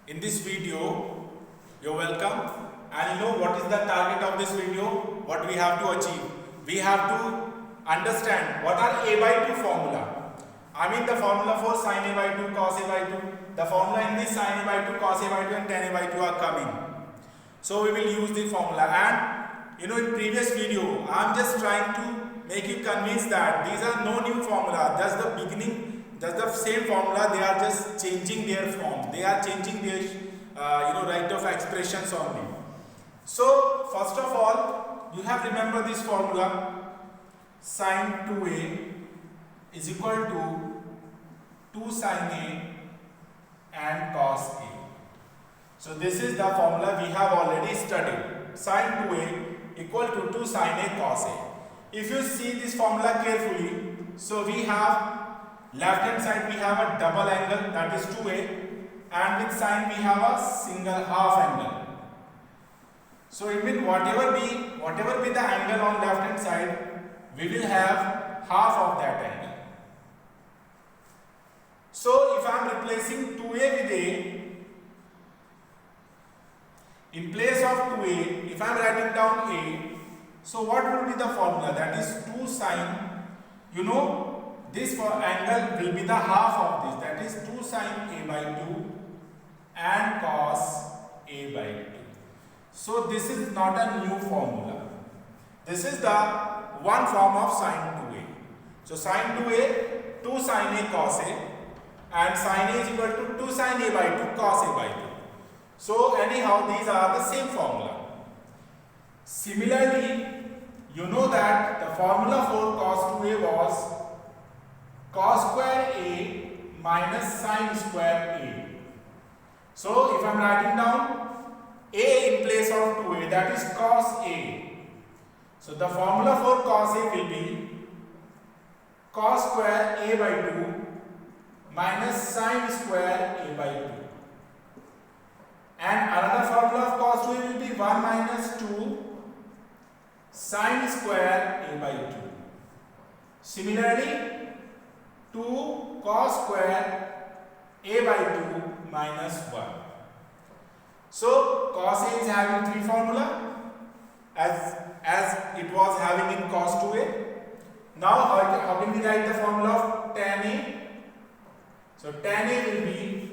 In this video, you're welcome. And you know what is the target of this video? What we have to achieve? We have to understand what are a by 2 formula. I mean the formula for sin a by 2, cos a by 2. The formula in this sin a by 2, cos a by 2 and tan a by 2 are coming. So we will use the formula, and you know in previous video I am just trying to make you convinced that these are no new formula. That's the beginning, that's the same formula. They are just changing their form. They are changing their right of expressions only. So first of all, you have remember this formula: sin 2a is equal to 2 sin a and cos a. So this is the formula we have already studied. Sin 2a equal to 2 sin a cos a. If you see this formula carefully, so we have left hand side we have a double angle, that is 2a, and with sin we have a single half angle. So it means whatever be the angle on left hand side, we will have half of that angle. So if I am replacing 2a with a, in place of 2a, if I am writing down a, so what will be the formula? That is 2 sine, this for angle will be the half of this, that is 2 sine a by 2 and cos a by 2. So this is not a new formula. This is the one form of sine 2a. So sine 2a, 2 sine a cos a, and sine a is equal to 2 sine a by 2 cos a by 2. So anyhow, these are the same formula. Similarly, you know that the formula for cos 2a was cos square a minus sine square a. So if I am writing down a in place of 2a, that is cos a. So the formula for cos a will be cos square a by 2 minus sine square a by 2. And another formula of cos 2a will be 1 minus 2 sine square a by 2. Similarly, 2 cos square a by 2 minus 1. So cos a is having 3 formula as it was having in cos 2a. Now how can we write the formula of tan a? So tan a will be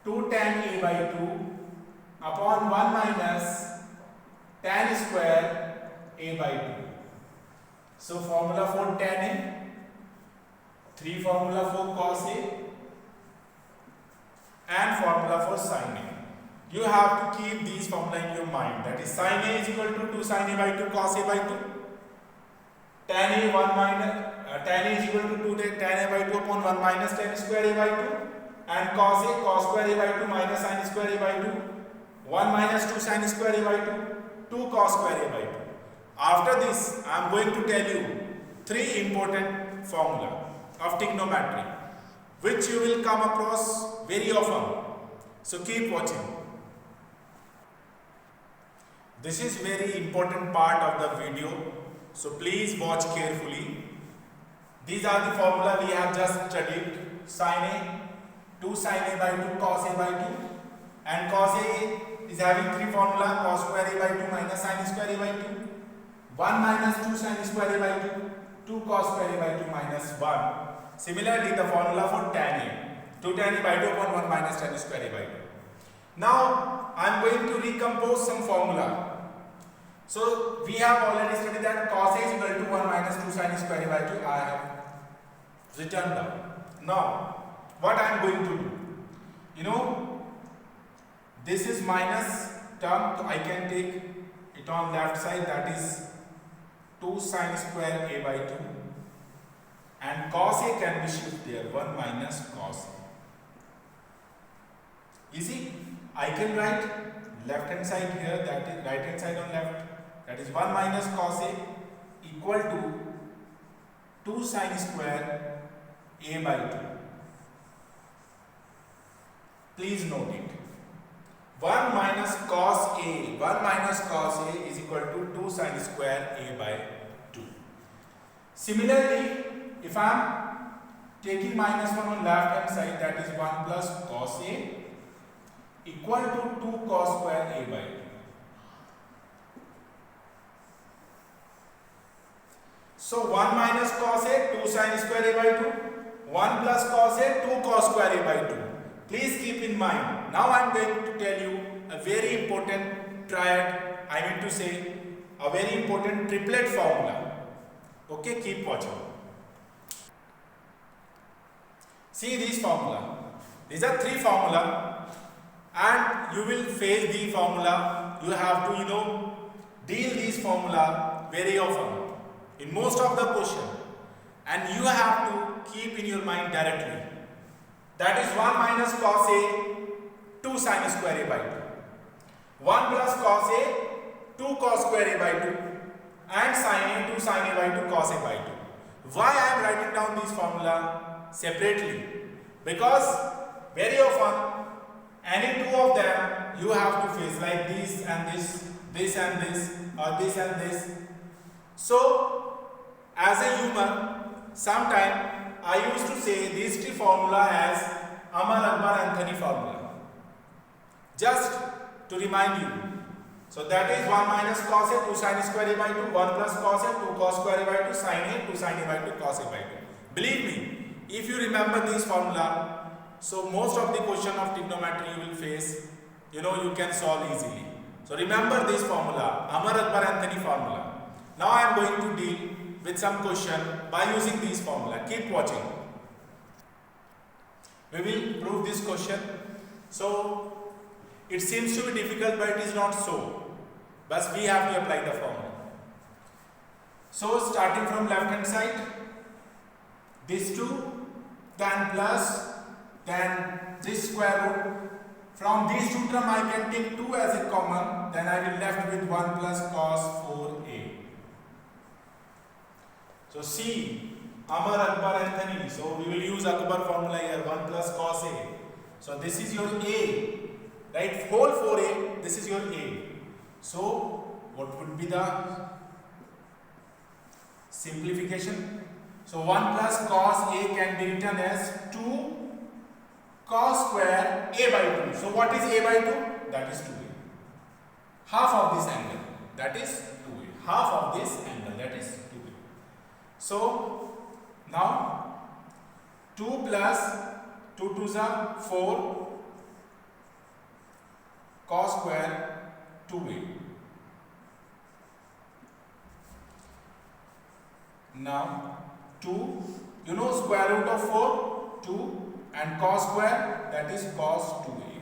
2 tan a by 2 upon 1 minus tan square a by 2. So formula for tan a, 3 formula for cos a, and formula for sin a. You have to keep these formula in your mind. That is sin a is equal to 2 sin a by 2 cos a by 2. Tan a 1 minus tan a is equal to 2 tan a by 2 upon 1 minus tan square a by 2. And cos a, cos square a by 2 minus sin square a by 2, 1 minus 2 sin square a by 2, 2 cos square a by 2. After this, I am going to tell you 3 important formula of trigonometry, which you will come across very often. So keep watching. This is very important part of the video, so please watch carefully. These are the formula we have just studied: sin a, 2 sin a by 2 cos a by 2, and cos a is having 3 formula: cos square a by 2 minus sin square a by 2, 1 minus 2 sin square a by 2, 2 cos square a by 2 minus 1. Similarly, the formula for tan a, 2 tan a by 2 upon 1 minus tan square a by 2. Now I am going to recompose some formula. So we have already studied that cos a is equal to 1 minus 2 sin square a by 2. I have written down. Now what I am going to do, this is minus term, so I can take it on left side, that is 2 sin square a by 2, and cos a can be shifted there, 1 minus cos a. Easy. I can write left hand side here, that is right hand side on left, that is 1 minus cos a equal to 2 sin square a by 2. Please note it. 1 minus cos a is equal to 2 sin square a by 2. Similarly, if I am taking minus 1 on left hand side, that is 1 plus cos a equal to 2 cos square a by 2. So 1 minus cos a, 2 sin square a by 2. 1 plus cos a, 2 cos square a by 2. Please keep in mind, now I am going to tell you a very important triad, I mean to say a very important triplet formula. Okay, keep watching. See this formula. These are three formula, and you will face the formula. You have to deal this formula very often in most of the question, and you have to keep in your mind directly. That is 1 minus cos a, 2 sin square a by 2. 1 plus cos a, 2 cos square a by 2, and sin a, 2 sin a by 2 cos a by 2. Why I am writing down this formula separately? Because very often any two of them you have to face, like this and this, this and this, or this and this. So as a humor, sometime I used to say these three formula as Amar Akbar Anthony formula, just to remind you. So that is 1 minus cos a, 2 sin square a by 2, 1 plus cos a, 2 cos square a by 2, sin a, 2 sin a by 2, cos a by 2. Believe me, if you remember this formula, so most of the question of trigonometry you will face, you can solve easily. So remember this formula, Amar Akbar Anthony formula. Now I am going to deal with some question by using this formula. Keep watching. We will prove this question. So it seems to be difficult, but it is not so. But we have to apply the formula. So starting from left hand side, this 2, then plus, then this square root. From these two terms I can take 2 as a common, then I will left with 1 plus cos 4a. So see, Amar Akbar Anthony. So we will use Akbar formula here, 1 plus cos a. So this is your a, right? Whole 4a, this is your a. So what would be the simplification? So 1 plus cos a can be written as 2 cos square a by 2. So what is a by 2? That is 2a. Half of this angle, that is 2a. Half of this angle, that is 2a. So now 2 plus 2 2s are 4 cos square 2a. Now 2, square root of 4, 2, and cos square, that is cos 2a.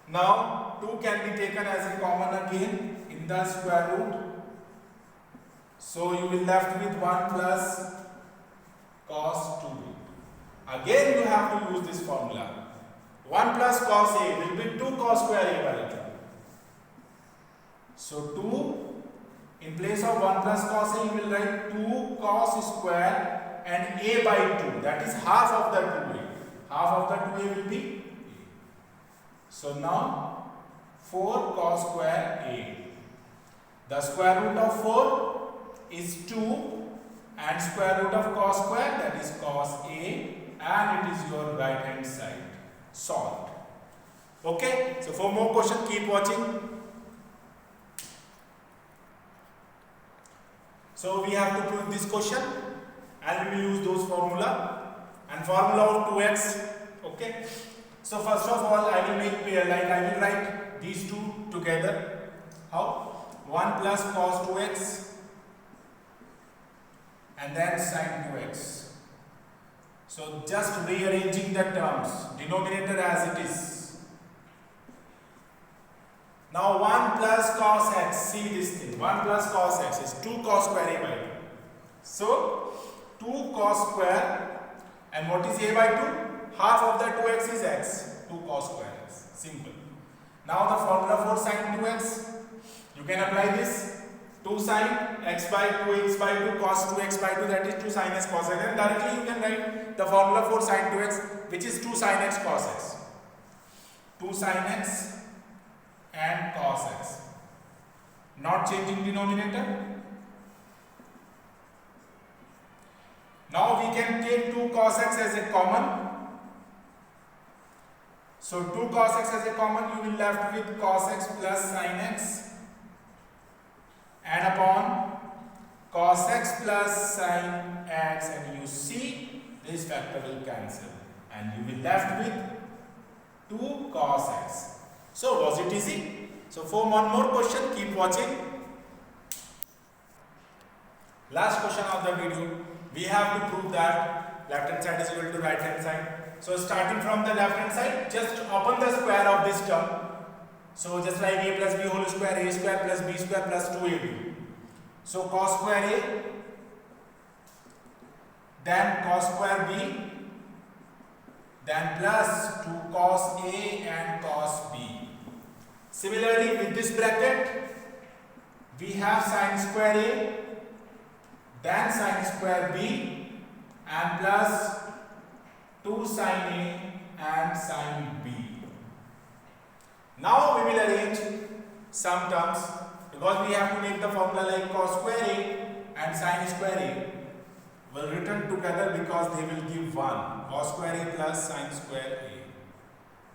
Now 2 can be taken as a common again in the square root. So you will left with 1 plus cos 2a. Again you have to use this formula. 1 plus cos a will be 2 cos square a by 2. So 2, in place of 1 plus cos a, you will write 2 cos square and a by 2, that is half of the 2a. Half of the 2a will be a. So now 4 cos square a. The square root of 4 is 2, and square root of cos square, that is cos a, and it is your right hand side. Solved. Okay, so for more question, keep watching. So we have to prove this question, and we will use those formula and formula of 2x. Okay, so first of all I will make pair, like I will write these two together. How? 1 plus cos 2x and then sin 2x. So just rearranging the terms, denominator as it is. Now 1 plus cos x, see this thing, 1 plus cos x is 2 cos square a by 2. So 2 cos square, and what is a by 2? Half of the 2x is x, 2 cos square x, simple. Now the formula for sin 2x, you can apply this. 2 sin x by 2x by 2 cos 2x by 2, that is 2 sin x cos x, and directly you can write the formula for sin 2x, which is 2 sin x cos x. 2 sin x and cos x, not changing denominator. Now we can take 2 cos x as a common. So 2 cos x as a common, you will left with cos x plus sin x, and upon cos x plus sin x, and you see this factor will cancel and you will left with 2 cos x. So was it easy? So for one more question, keep watching. Last question of the video, we have to prove that left hand side is equal to right hand side. So starting from the left hand side, just open the square of this term. So just like a plus b whole square, a square plus b square plus 2ab. So cos square a, then cos square b, then plus 2 cos a and cos b. Similarly with this bracket, we have sin square a, then sin square b, and plus 2 sin a and sin b. Now we will arrange some terms, because we have to make the formula like cos square a and sin square a will return together because they will give 1, cos square a plus sin square a.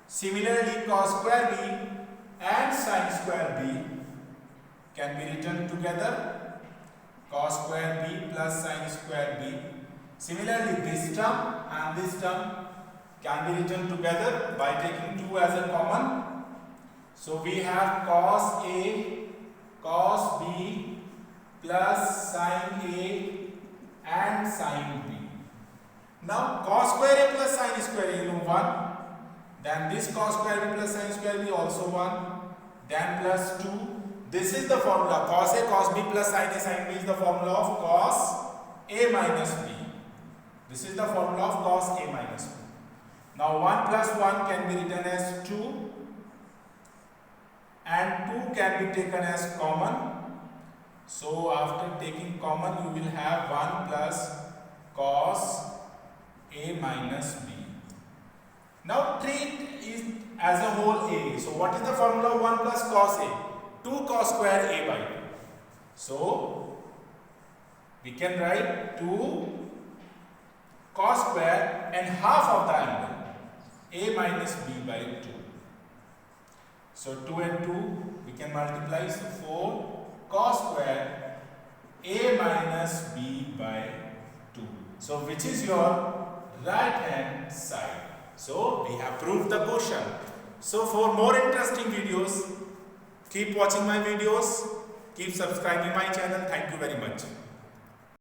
Similarly cos square b and sin square b can be written together, cos square b plus sin square b. Similarly this term and this term can be written together by taking 2 as a common. So we have cos a, cos b plus sin a and sin b. Now cos square a plus sin square a, 1. Then this cos square b plus sin square b also 1. Then plus 2. This is the formula. Cos a cos b plus sin a sin b is the formula of cos a minus b. This is the formula of cos a minus b. Now 1 plus 1 can be written as 2. And 2 can be taken as common. So after taking common, you will have 1 plus cos a minus b. Now treat is as a whole a. So what is the formula of 1 plus cos a? 2 cos square a by 2. So we can write 2 cos square and half of the angle a minus b by 2. So 2 and 2 we can multiply, so 4 cos square a minus b by 2. So which is your right hand side. So we have proved the question. So for more interesting videos, keep watching my videos, keep subscribing my channel. Thank you very much.